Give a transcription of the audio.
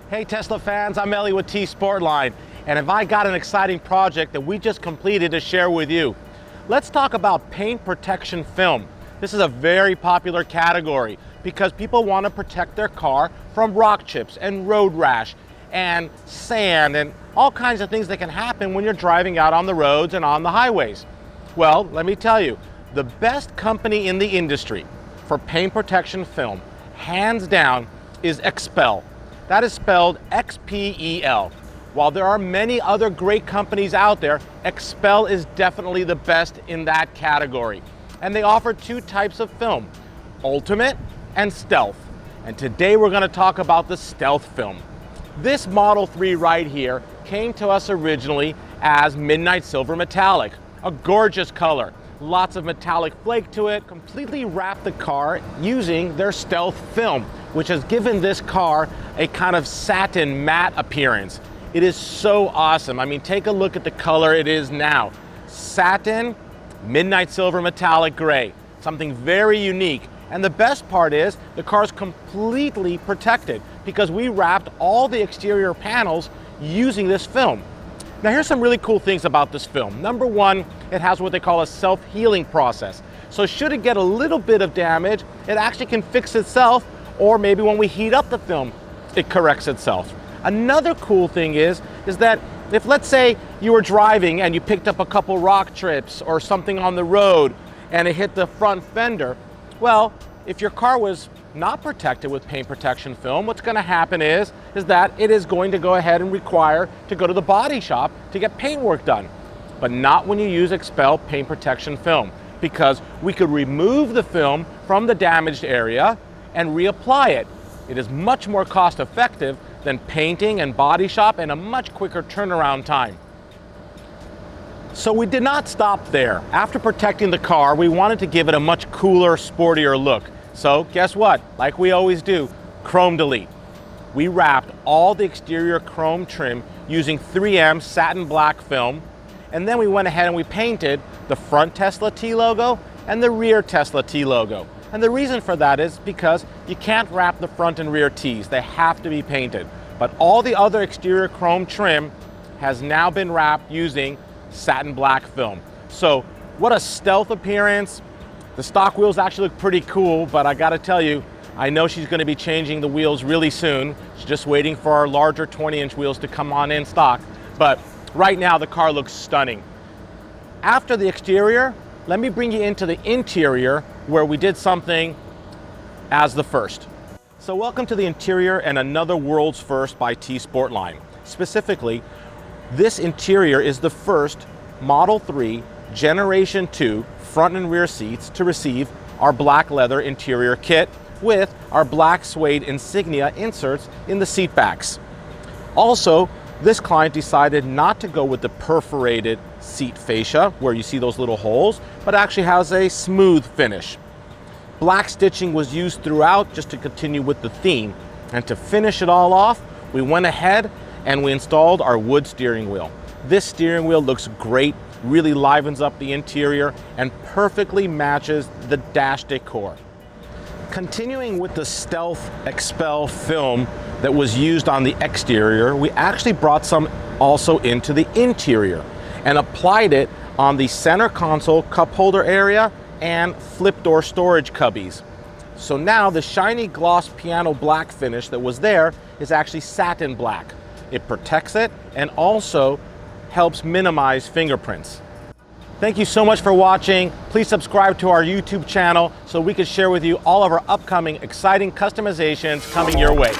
Hey Tesla fans, I'm Ellie with Sportline, and have I got an exciting project that we just completed to share with you. Let's talk about paint protection film. This is a very popular category because people want to protect their car from rock chips and road rash and sand and all kinds of things that can happen when you're driving out on the roads and on the highways. Well, let me tell you, the best company in the industry for paint protection film, hands down, is Xpel. That is spelled X-P-E-L. While there are many other great companies out there, Xpel is definitely the best in that category. And they offer two types of film, Ultimate and Stealth. And today we're going to talk about the Stealth film. This Model 3 right here came to us originally as Midnight Silver Metallic, a gorgeous color. Lots of metallic flake to it, completely wrapped the car using their Stealth film, which has given this car a kind of satin matte appearance. It is so awesome. I mean, take a look at the color it is now. Satin, midnight silver metallic gray, something very unique. And the best part is the car's completely protected because we wrapped all the exterior panels using this film. Now here's some really cool things about this film. Number one, it has what they call a self-healing process. So should it get a little bit of damage, it actually can fix itself, or maybe when we heat up the film, it corrects itself. Another cool thing is that if, let's say, you were driving and you picked up a couple rock trips or something on the road and it hit the front fender, well, if your car was not protected with paint protection film, what's going to happen is that it is going to go ahead and require to go to the body shop to get paint work done. But not when you use Xpel paint protection film, because we could remove the film from the damaged area and reapply it. It is much more cost effective than painting and body shop and a much quicker turnaround time. So we did not stop there. After protecting the car, we wanted to give it a much cooler, sportier look. So guess what? Like we always do, chrome delete. We wrapped all the exterior chrome trim using 3M satin black film, and then we went ahead and we painted the front Tesla T logo and the rear Tesla T logo. And the reason for that is because you can't wrap the front and rear T's. They have to be painted. But all the other exterior chrome trim has now been wrapped using satin black film. So what a stealth appearance. The stock wheels actually look pretty cool, but I gotta tell you, I know she's gonna be changing the wheels really soon. She's just waiting for our larger 20-inch wheels to come on in stock. But right now the car looks stunning. After the exterior, let me bring you into the interior where we did something as the first. So welcome to the interior and another world's first by Sportline. Specifically, this interior is the first Model 3 Generation 2 front and rear seats to receive our black leather interior kit with our black suede insignia inserts in the seat backs. Also, this client decided not to go with the perforated seat fascia where you see those little holes, but actually has a smooth finish. Black stitching was used throughout just to continue with the theme. And to finish it all off, we went ahead and we installed our wood steering wheel. This steering wheel looks great, really livens up the interior and perfectly matches the dash decor. Continuing with the Stealth Xpel film that was used on the exterior, we actually brought some also into the interior and applied it on the center console cup holder area and flip door storage cubbies. So now the shiny gloss piano black finish that was there is actually satin black. It protects it and also helps minimize fingerprints. Thank you so much for watching. Please subscribe to our YouTube channel so we can share with you all of our upcoming exciting customizations coming your way.